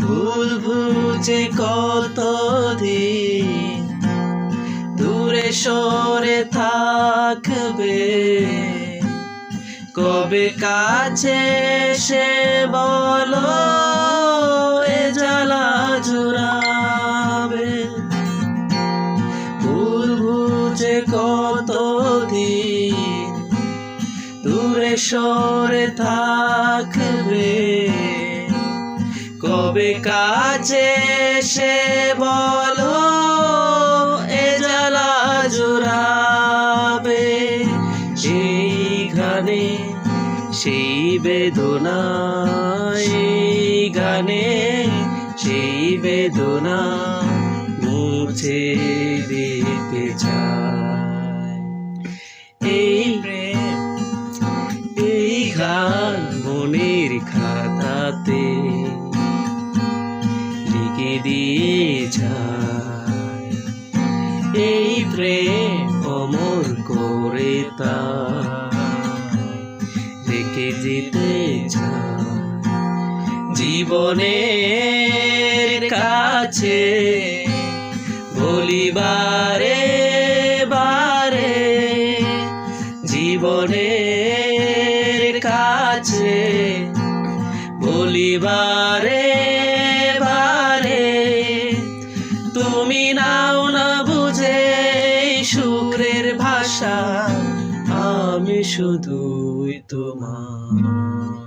ভুল বুঝে কতদিন দূরে সরে থাকবে, কবে কাছে সে বলো এ জ্বালা জুড়াবে। ভুল বুঝে কতদিন দূরে সরে থাকবে, কবে কাছে সে বলো এ জ্বালা জুড়াবে। সেই গানে সেই বেদনা, এই গানে সেই বেদনা মুছে দিতে চাই। এই প্রেম এই গান মনের খাতাতে লিখে দিয়ে যায়, এই প্রেম অমর করে তা রেখে যেতে চায়। জীবনের কাছে বলিবারে বারে, জীবনের কাছে বলিবারে বারে, তুমি নাও না বুঝে সুরের ভাষা, আমি শুধুই তোমার।